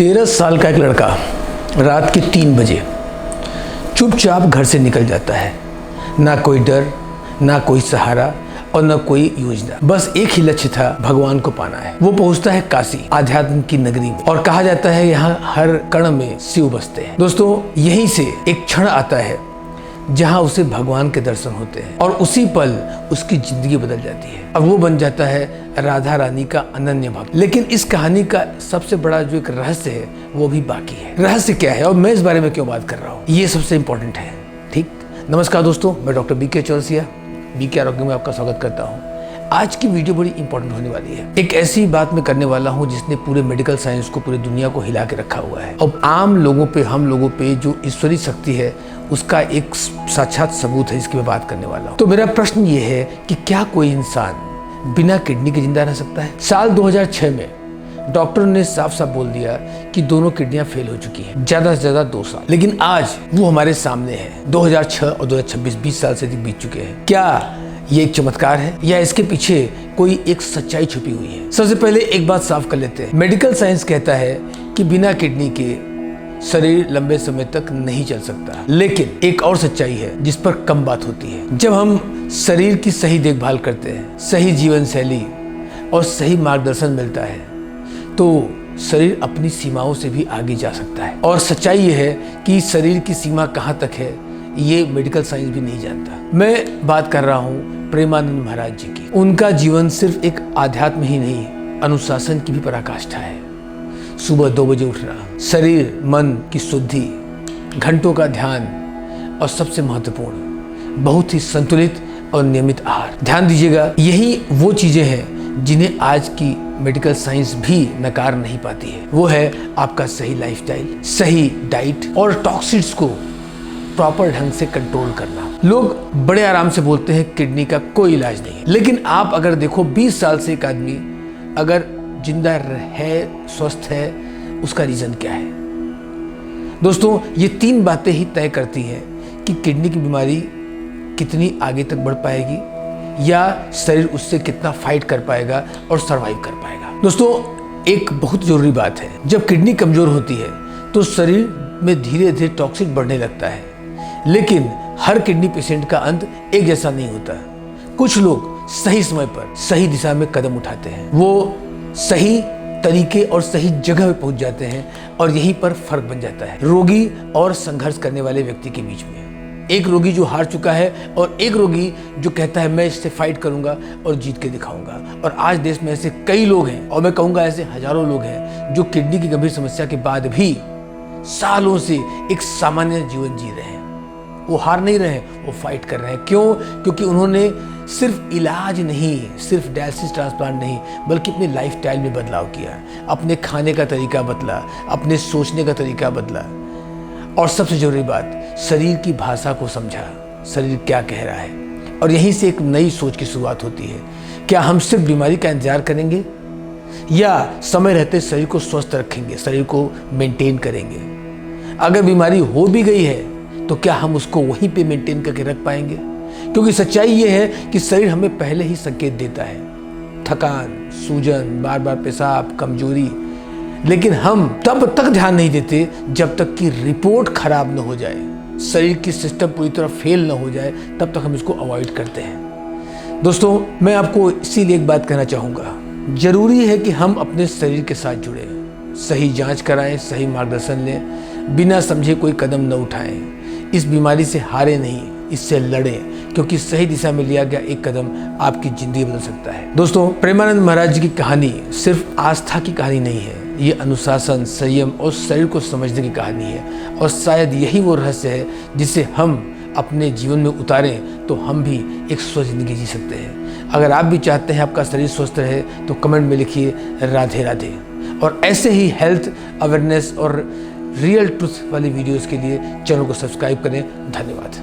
13 साल का एक लड़का रात के 3 बजे चुपचाप घर से निकल जाता है। ना कोई डर, ना कोई सहारा और न कोई योजना, बस एक ही लक्ष्य था, भगवान को पाना है। वो पहुंचता है काशी, आध्यात्म की नगरी में, और कहा जाता है यहाँ हर कण में शिव बसते हैं। दोस्तों, यहीं से एक क्षण आता है जहाँ उसे भगवान के दर्शन होते हैं और उसी पल उसकी जिंदगी बदल जाती है। अब वो बन जाता है राधा रानी का अनन्य भक्त। लेकिन इस कहानी का सबसे बड़ा जो एक रहस्य है वो भी बाकी है। रहस्य क्या है और मैं इस बारे में क्यों बात कर रहा हूँ, ये सबसे इम्पोर्टेंट है। ठीक, नमस्कार दोस्तों, मैं डॉक्टर बीके चौरसिया बीके आरोग्य में आपका स्वागत करता हूँ। आज की वीडियो बड़ी इंपॉर्टेंट होने वाली है। एक ऐसी बात मैं करने वाला हूँ जिसने पूरे मेडिकल साइंस को, पूरी दुनिया को हिला के रखा हुआ है। और आम लोगों पे, हम लोगों पे जो ईश्वरीय शक्ति है उसका एक साक्षात सबूत है, जिसकी मैं बात करने वाला हूँ। तो मेरा प्रश्न ये है कि क्या कोई इंसान बिना किडनी के जिंदा रह सकता है? साल 2006 में डॉक्टर ने साफ साफ बोल दिया कि दोनों किडनियां फेल हो चुकी हैं, ज्यादा से ज्यादा 2 साल। लेकिन आज वो हमारे सामने है। 2006 और 2026 20 साल से अधिक बीत चुके हैं। क्या ये एक चमत्कार है या इसके पीछे कोई एक सच्चाई छुपी हुई है? सबसे पहले एक बात साफ कर लेते हैं। मेडिकल साइंस कहता है कि बिना किडनी के शरीर लंबे समय तक नहीं चल सकता। लेकिन एक और सच्चाई है जिस पर कम बात होती है। जब हम शरीर की सही देखभाल करते हैं, सही जीवन शैली और सही मार्गदर्शन मिलता है, तो शरीर अपनी सीमाओं से भी आगे जा सकता है। और सच्चाई ये है कि शरीर की सीमा कहाँ तक है ये मेडिकल साइंस भी नहीं जानता। मैं बात कर रहा हूँ प्रेमानंद महाराज जी की। उनका जीवन सिर्फ एक आध्यात्म ही नहीं, अनुशासन की भी पराकाष्ठा है। सुबह 2 बजे उठना, शरीर मन की शुद्धि, घंटों का ध्यान और सबसे महत्वपूर्ण बहुत ही संतुलित और नियमित आहार। ध्यान दीजिएगा, यही वो चीजें हैं जिन्हें आज की मेडिकल साइंस भी नकार नहीं पाती है। वो है आपका सही लाइफस्टाइल, सही डाइट और टॉक्सिन्स को प्रॉपर ढंग से कंट्रोल करना। लोग बड़े आराम से बोलते हैं किडनी का कोई इलाज नहीं है। लेकिन आप अगर देखो 20 साल से एक आदमी अगर जिंदा है, स्वस्थ है, उसका रीजन क्या है? दोस्तों, ये 3 बातें ही तय करती हैं कि किडनी की बीमारी कितनी आगे तक बढ़ पाएगी या शरीर उससे कितना फाइट कर पाएगा और सरवाइव कर पाएगा। दोस्तों, एक बहुत जरूरी बात है, जब किडनी कमजोर होती है तो शरीर में धीरे धीरे टॉक्सिन बढ़ने लगता है। लेकिन हर किडनी पेशेंट का अंत एक जैसा नहीं होता। कुछ लोग सही समय पर सही दिशा में कदम उठाते हैं, वो सही तरीके और सही जगह पे पहुंच जाते हैं और यहीं पर फर्क बन जाता है रोगी और संघर्ष करने वाले व्यक्ति के बीच में। एक रोगी जो हार चुका है और एक रोगी जो कहता है मैं इससे फाइट करूंगा और जीत के दिखाऊंगा। और आज देश में ऐसे कई लोग हैं, और मैं कहूंगा ऐसे हजारों लोग हैं जो किडनी की गंभीर समस्या के बाद भी सालों से एक सामान्य जीवन जी रहे हैं। वो हार नहीं रहे, वो फाइट कर रहे हैं। क्यों? क्योंकि उन्होंने सिर्फ इलाज नहीं, सिर्फ डायलिसिस ट्रांसप्लांट नहीं, बल्कि अपने लाइफस्टाइल में बदलाव किया, अपने खाने का तरीका बदला, अपने सोचने का तरीका बदला, और सबसे जरूरी बात, शरीर की भाषा को समझा, शरीर क्या कह रहा है। और यहीं से एक नई सोच की शुरुआत होती है। क्या हम सिर्फ बीमारी का इंतजार करेंगे या समय रहते शरीर को स्वस्थ रखेंगे, शरीर को मेंटेन करेंगे? अगर बीमारी हो भी गई है तो क्या हम उसको वहीं पे मेंटेन करके रख पाएंगे? क्योंकि सच्चाई ये है कि शरीर हमें पहले ही संकेत देता है, थकान, सूजन, बार बार पेशाब, कमजोरी। लेकिन हम तब तक ध्यान नहीं देते जब तक कि रिपोर्ट खराब न हो जाए, शरीर की सिस्टम पूरी तरह फेल न हो जाए, तब तक हम इसको अवॉइड करते हैं। दोस्तों, मैं आपको इसीलिए एक बात कहना चाहूँगा, जरूरी है कि हम अपने शरीर के साथ जुड़े, सही जांच कराएं, सही मार्गदर्शन लें, बिना समझे कोई कदम न उठाएं। इस बीमारी से हारे नहीं, इससे लड़ें, क्योंकि सही दिशा में लिया गया एक कदम आपकी जिंदगी बदल सकता है। दोस्तों, प्रेमानंद महाराज जी की कहानी सिर्फ आस्था की कहानी नहीं है, ये अनुशासन, संयम और शरीर को समझने की कहानी है। और शायद यही वो रहस्य है जिसे हम अपने जीवन में उतारें तो हम भी एक स्वस्थ जिंदगी जी सकते हैं। अगर आप भी चाहते हैं आपका शरीर स्वस्थ रहे तो कमेंट में लिखिए राधे राधे। और ऐसे ही हेल्थ अवेयरनेस और रियल ट्रुथ वाली वीडियोस के लिए चैनल को सब्सक्राइब करें। धन्यवाद।